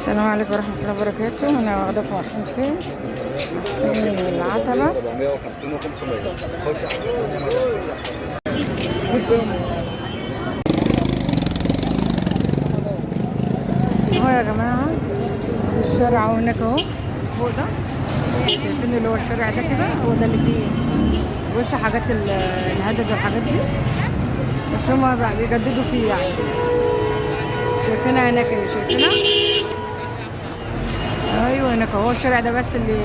السلام عليكم ورحمة الله وبركاته. أنا واخداكم رايحين فين؟ من العتبة. 450 و500. خش اهو يا جماعة الشارع اهو هناك اهو فوق ده، شايفين اللي هو الشارع ده كده، هو ده اللي فيه بصوا حاجات الهدد والحاجات دي، بس هما بقى بيجددوا فيه يعني. شايفينها هناك اهي، شايفينها؟ ايوه هناك اهو الشارع ده بس اللي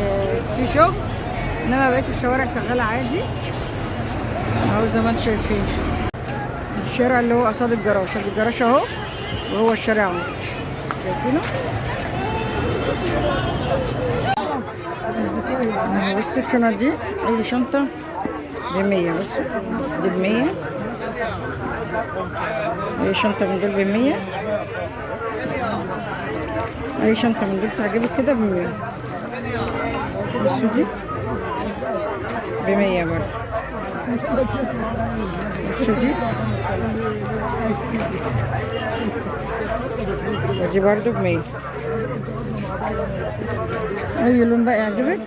فيه شغل، انما بقية الشوارع شغالة عادي اهو زي ما انتم شايفين. الشارع اللي هو قصاد الجراج، الجراج اهو وهو الشارع اهو شايفينه. بص الشنط دي، اي شنطة ب100. بص دي ب100، اي شنطة من دول ب100، اي شنطة من دول تعجبك كده ب100. بصوا دي ب100 برضه، بصوا دي ودي برضه ب100. اي لون بقى يعجبك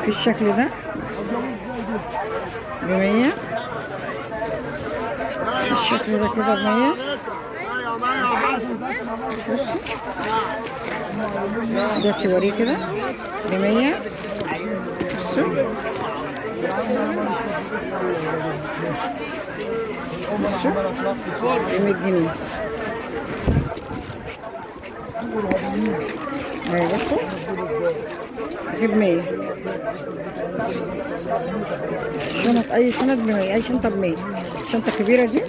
في الشكل ده ب100، الشكل ده كده ب100. ده سواريه كده ب100. بصوا بصوا ب100 جنيه. اهي بصوا دي ب100. شنط، اي شنط ب100، اي شنطه ب100. الشنطه الكبيره دي،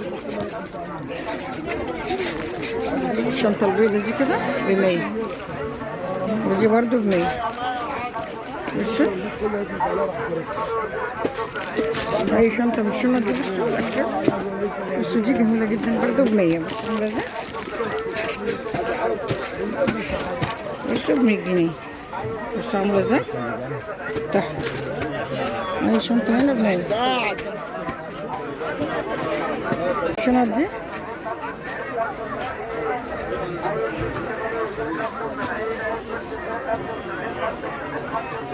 الشنطه البيضه دي كده ب100، ودي برضو ب100. بصوا اي شنطه من الشنط دي، بصوا الاشكال، بصوا دي جميله جدا برضو ب100. بصوا ب100 جنيه. بصوا عامله ازاي تحت. اي شنطه هنا ب100. الشنط دي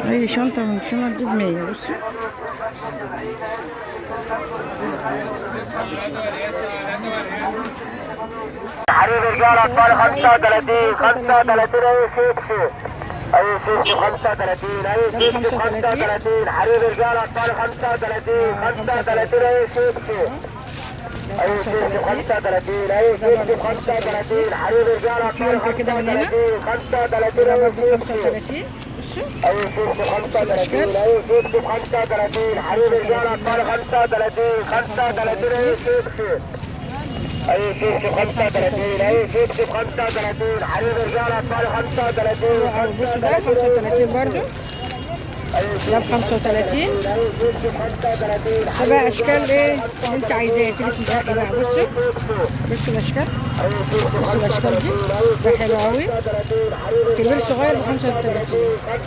اي شنطه من الشنط دي ب100. بصوا حريم رجال اطفال 35 35 اي شيبسي، اي شيبسي 35 اي شيبسي 35. حريم رجال اطفال 35 35 اي شيبسي، اي شيبسي 35 اي شيبسي 35. حريم رجال اطفال 35 35 اي شيبسي، اي شيبسي 35 اي شيبسي 35. حريم رجال اطفال 35 35 اي شيبسي، اي شيبسي 35 اي شيبسي 35. حريم رجال اطفال 35. بصوا ده 35 برضو، ده ب35. ده بقى اشكال ايه اللي انت عايزاه، تيجي تنقي بقى. بصوا بصوا الاشكال، بصوا الاشكال دي، ده حلو قوي، كبير صغير ب35.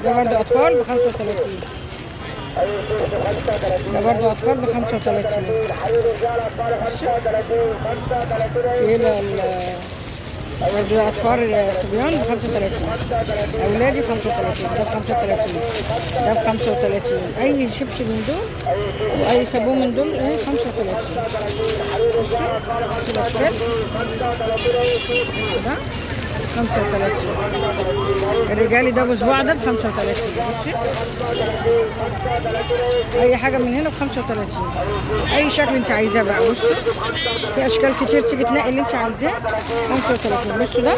ده برضو اطفال ب35، ده برضو اطفال ب35. ايه برضو اطفال صبيان ب35، اولادي ب35، ده ب35، ده ب35. اي شبشب من دول واي صابون من دول ايه 35. بصوا الاشكال، ده 35. الرجالي ده بصباع ده ب35. بصي اي حاجه من هنا ب35، اي شكل انت عايزاه بقى. بصوا في اشكال كتير، تيجي تنقي اللي انت عايزاه 35. بصوا ده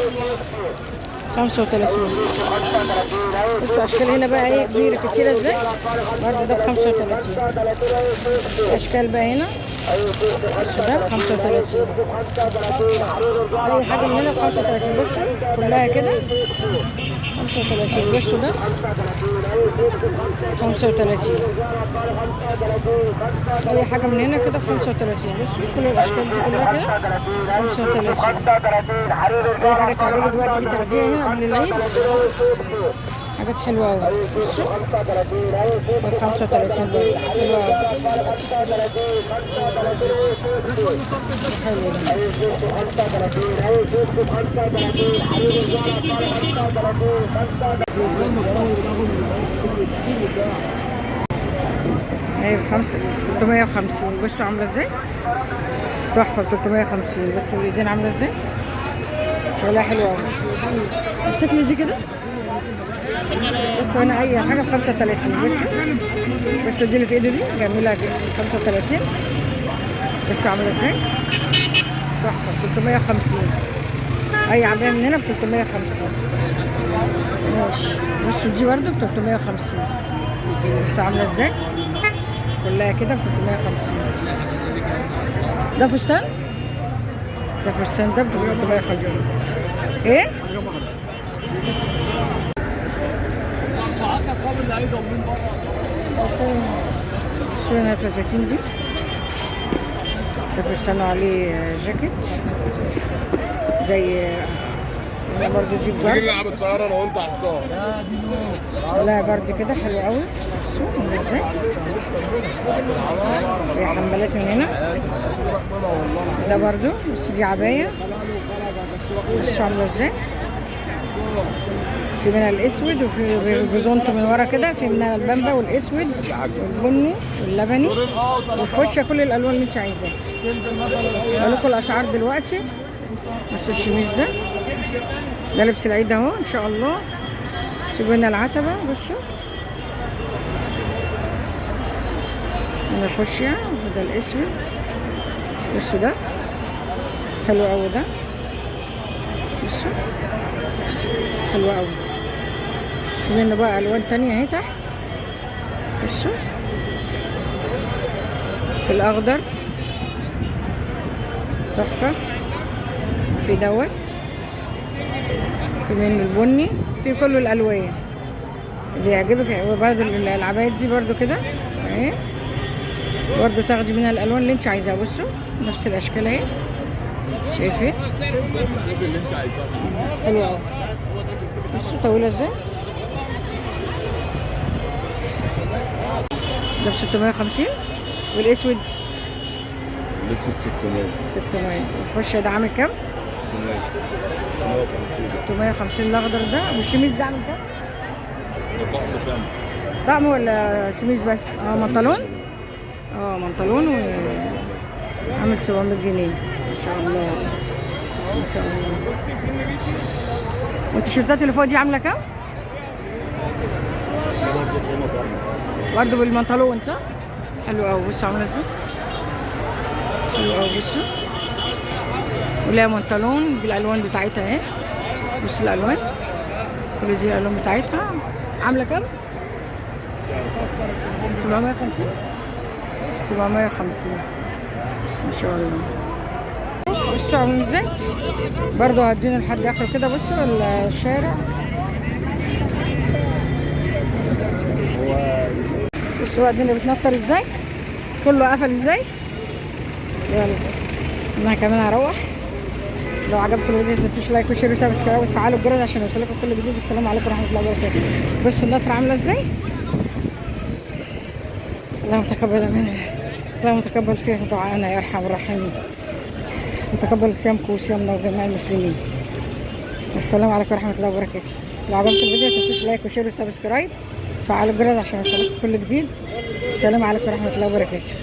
35. بصوا اشكال هنا بقى ايه كبيره كتيره ازاي، برضه ده ب35. اشكال بقى هنا، بصوا ده ب35، اي حاجه من هنا ب35. بصوا كلها كده 35. بصوا ده 35، اي حاجه من هنا كده 35. بصوا كل الاشكال دي كلها كده 35. اي حاجه تعجبك بقى تيجي تاخديها هنا قبل العيد حاجات حلوة أوي. بصوا ب 35 برضه حلوة أوي. حلو ده. اهي ب 350. بصوا عاملة ازاي؟ تحفة ب 350. بصوا الايدين عاملة ازاي؟ شغلها حلو أوي. امسك لي دي كده. بصوا هنا أي حاجة ب 35. بصوا دي اللي في ايده دي جميلة ب 35. بصوا عاملة ازاي؟ تحفة ب 350. أي عباية من هنا ب 350. ماشي. بصوا دي برضه ب 350. بصوا عاملة ازاي؟ كلها كده ب 350. ده فستان؟ ده فستان ده ب 350. ايه؟ شو هنا الفساتين دي؟ ده فستان عليه جاكيت زي هنا برضه جيب جارد. نلعب الطياره انا وانت حصان. ولا جارد كده حلو قوي. بصوا عامله ازاي؟ هي حمالات من هنا. ده برضه بس دي عبايه. بصوا عامله ازاي؟ في منها الاسود وفي بيزونتو من ورا كده. في منها البامبا والاسود والبني واللبني والفشه. كل الالوان اللي انت عايزاها. اقول لكم الاسعار دلوقتي. بصوا الشميز ده لبس العيد اهو ان شاء الله. تجيبوا لنا العتبه. بصوا من الفوشيا وده الاسود. بصوا ده حلو قوي ده. بصوا حلو قوي. في منه بقى الوان تانية اهي تحت. بصوا في الاخضر تحفه. في دوت. في منه البني. في كل الالوان اللي يعجبك. وبرده العبايات دي برده كده اهي برده تاخدي منها الالوان اللي انت عايزاها. بصوا نفس الاشكال اهي. شايفين؟ شوفي اللي انت عايزاه. حلوه قوي. بصوا طويله ازاي؟ ده ب 650. والاسود الاسود 600. 600. والفشه ده عامل كام؟ 600. 650. الاخضر ده. والشميز ده عامل كام؟ ده طقم كام؟ طقم ولا شميز بس؟ بنطلون. بنطلون وعامل 700 جنيه. ما شاء الله ما شاء الله. والتيشيرتات اللي فوق دي عامله كام؟ برضه بالبنطلون صح؟ حلو قوي. بصوا عامله ازاي؟ حلو قوي. بصوا ولها بنطلون بالالوان بتاعتها اهي. بصوا الالوان كل دي الالوان بتاعتها. عامله كام؟ 750. 750 ما شاء الله. بصوا عاملين ازاي؟ برضه هدينا لحد اخره كده. بصوا الشارع. بصوا الدنيا بتنطر ازاي؟ كله قفل ازاي؟ يلا انا كمان هروح. لو عجبكم الفيديو ما تنسوش لايك وشير وسبسكرايب وتفعلوا الجرس عشان يوصلكم كل جديد. والسلام عليكم ورحمه الله وبركاته. بصوا النطره عامله ازاي؟ اللهم تقبل منا. اللهم تقبل فيه دعاءنا يا ارحم الراحمين. وتقبل صيامكم وصيامنا وجميع المسلمين. والسلام عليكم ورحمه الله وبركاته. لو عجبكم الفيديو ما تنسوش لايك وشير وسبسكرايب وفعلوا الجرس عشان يوصلكم كل جديد. السلام عليكم ورحمه الله وبركاته.